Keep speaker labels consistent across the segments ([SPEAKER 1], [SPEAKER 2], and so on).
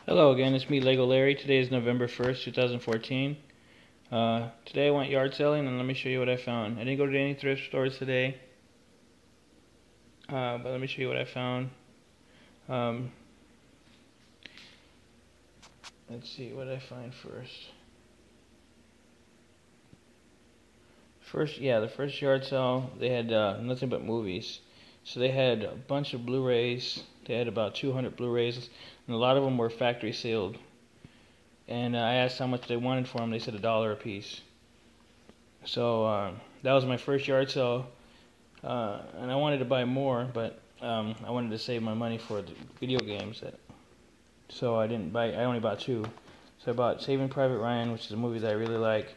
[SPEAKER 1] Hello again, it's me, Lego Larry. Today is November 1st, 2014. Today I went yard selling, and let me show you what I found. I didn't go to any thrift stores today, but let me show you what I found. Let's see what I find first. The first yard sale, they had nothing but movies. So they had a bunch of Blu-rays. They had about 200 Blu-rays, and a lot of them were factory sealed. And I asked how much they wanted for them. They said $1 a piece. So that was my first yard sale, and I wanted to buy more, but I wanted to save my money for the video games. So I didn't buy. I only bought two. So I bought Saving Private Ryan, which is a movie that I really like,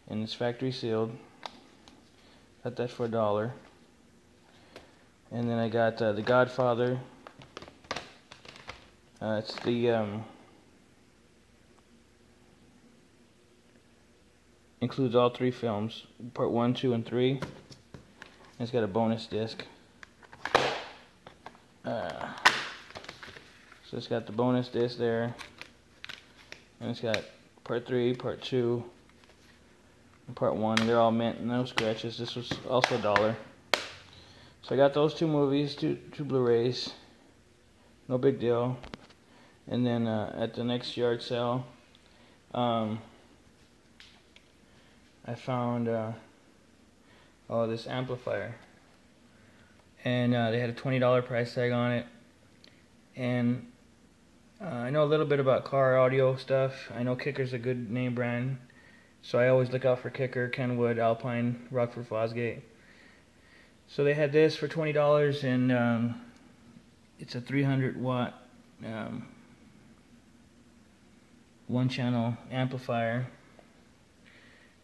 [SPEAKER 1] and it's factory sealed. Got that for $1. And then I got The Godfather. It's the includes all three films, part 1, 2, and 3. And it's got a bonus disc. So it's got the bonus disc there, and it's got part 3, part 2, and part 1. And they're all mint, no scratches. This was also $1. So I got those two movies, two Blu-rays. No big deal. And then at the next yard sale, I found this amplifier, and they had a $20 price tag on it. And I know a little bit about car audio stuff. I know Kicker's a good name brand, so I always look out for Kicker, Kenwood, Alpine, Rockford Fosgate. So they had this for $20, and it's a 300 watt one channel amplifier.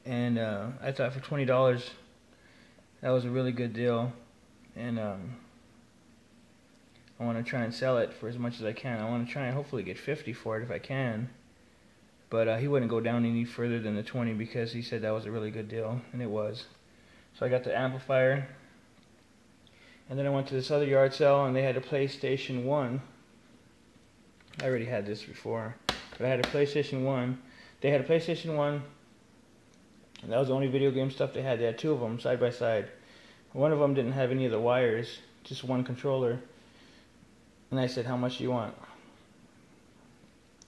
[SPEAKER 1] And I thought for $20 that was a really good deal, and I want to try and sell it for as much as I can. I want to try and hopefully get 50 for it if I can, but he wouldn't go down any further than the 20 because he said that was a really good deal, and it was. So I got the amplifier, and then I went to this other yard sale, and they had a PlayStation 1. I already had this before, but I had a PlayStation 1. They had a PlayStation 1, and that was the only video game stuff they had. They had two of them side by side. One of them didn't have any of the wires, just one controller. And I said, how much do you want?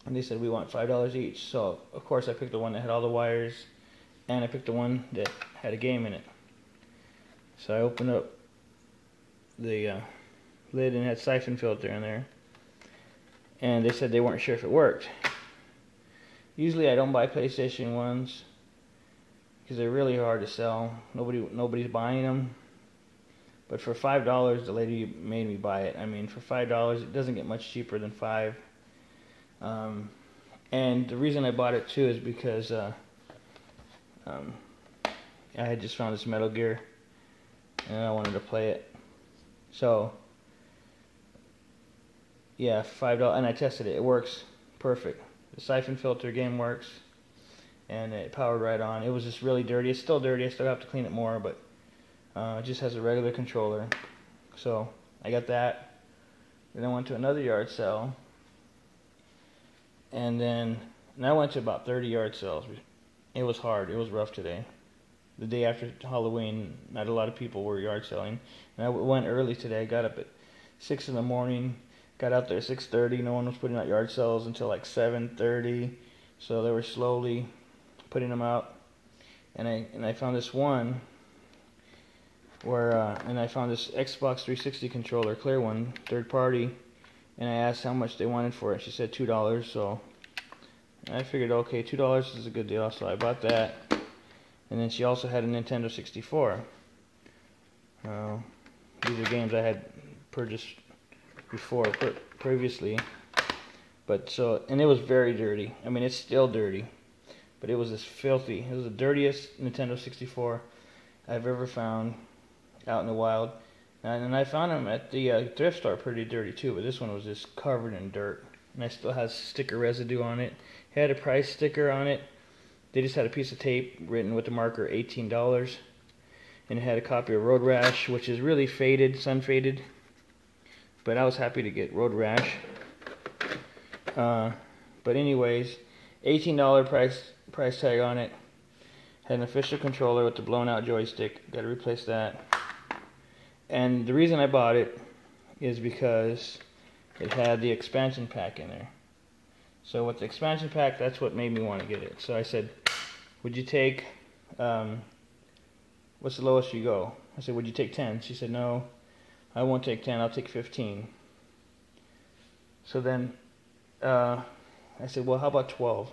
[SPEAKER 1] And they said, we want $5 each. So, of course, I picked the one that had all the wires, and I picked the one that had a game in it. So I opened up the lid, and it had siphon filter in there. And they said they weren't sure if it worked. Usually I don't buy PlayStation 1s because they're really hard to sell. Nobody's buying them. But for $5, the lady made me buy it. I mean, for $5, it doesn't get much cheaper than $5. And the reason I bought it too is because I had just found this Metal Gear, and I wanted to play it. So yeah, $5, and I tested it. It works perfect. The siphon filter game works, and it powered right on. It was just really dirty. It's still dirty. I still have to clean it more, but it just has a regular controller. So I got that. Then I went to another yard sale, and I went to about 30 yard sales. It was hard. It was rough today. The day after Halloween, not a lot of people were yard selling. And I went early today. I got up at 6 in the morning. Got out there at 6:30. No one was putting out yard sales until like 7:30. So they were slowly putting them out. And I found this one where and I found this Xbox 360 controller, clear one, third party. And I asked how much they wanted for it. She said $2. So I figured, okay, $2 is a good deal. So I bought that. And then she also had a Nintendo 64. These are games I had purchased before, previously, and it was very dirty. I mean, it's still dirty, but it was just filthy. It was the dirtiest Nintendo 64 I've ever found out in the wild, and I found them at the thrift store pretty dirty too, but this one was just covered in dirt, and it still has sticker residue on it. It had a price sticker on it. They just had a piece of tape written with the marker $18, and it had a copy of Road Rash, which is really faded, sun faded. But I was happy to get Road Rash. But anyways, $18 price tag on it. Had an official controller with the blown out joystick. Got to replace that. And the reason I bought it is because it had the expansion pack in there. So with the expansion pack, that's what made me want to get it. So I said, would you take, what's the lowest you go? I said, would you take 10? She said, no, I won't take 10, I'll take 15. So then I said, well, how about 12?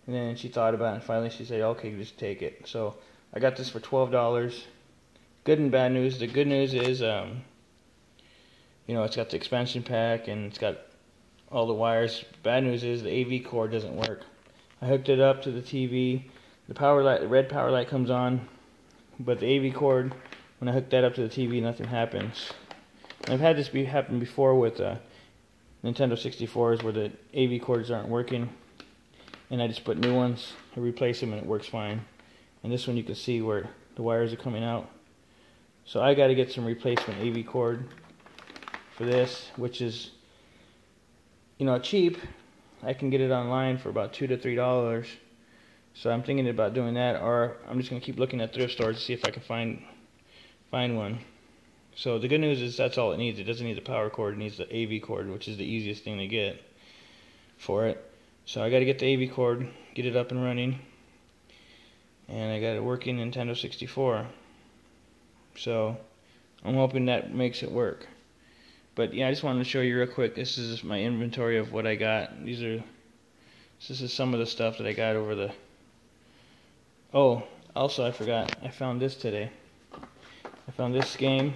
[SPEAKER 1] And then she thought about it, and finally she said, okay, just take it. So I got this for $12. Good and bad news. The good news is, you know, it's got the expansion pack and it's got all the wires. Bad news is the AV cord doesn't work. I hooked it up to the TV. The power light, the red power light comes on, but the AV cord, when I hooked that up to the TV, nothing happens. And I've had this happen before with Nintendo 64s where the AV cords aren't working, and I just put new ones, I replace them, and it works fine. And this one you can see where the wires are coming out. So I got to get some replacement AV cord for this, which is, you know, cheap. I can get it online for about $2 to $3. So I'm thinking about doing that, or I'm just going to keep looking at thrift stores to see if I can find one. So the good news is that's all it needs. It doesn't need the power cord, it needs the AV cord, which is the easiest thing to get for it. So I got to get the AV cord, get it up and running, and I got a working Nintendo 64. So I'm hoping that makes it work. But yeah, I just wanted to show you real quick. This is my inventory of what I got. This is some of the stuff that I got over the. Oh, also I forgot. I found this today. I found this game.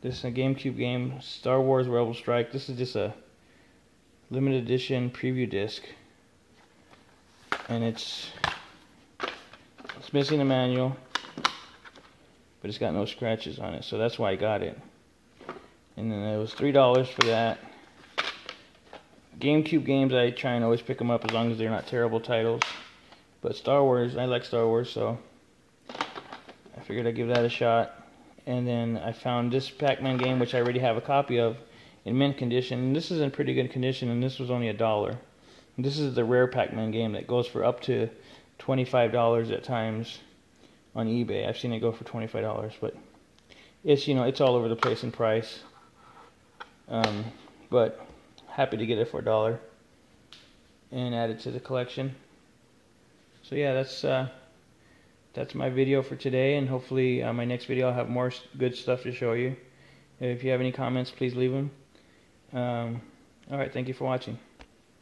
[SPEAKER 1] This is a GameCube game, Star Wars Rebel Strike. This is just a limited edition preview disc, and it's missing a manual, but it's got no scratches on it, so that's why I got it. And then it was $3 for that. GameCube games, I try and always pick them up as long as they're not terrible titles. But Star Wars, I like Star Wars, so I figured I'd give that a shot. And then I found this Pac-Man game, which I already have a copy of, in mint condition. And this is in pretty good condition, and this was only $1. And this is the rare Pac-Man game that goes for up to $25 at times on eBay. I've seen it go for $25, but it's, you know, it's all over the place in price. But happy to get it for $1 and add it to the collection. So yeah, that's my video for today, and hopefully my next video I'll have more good stuff to show you. If you have any comments, please leave them. Alright, thank you for watching.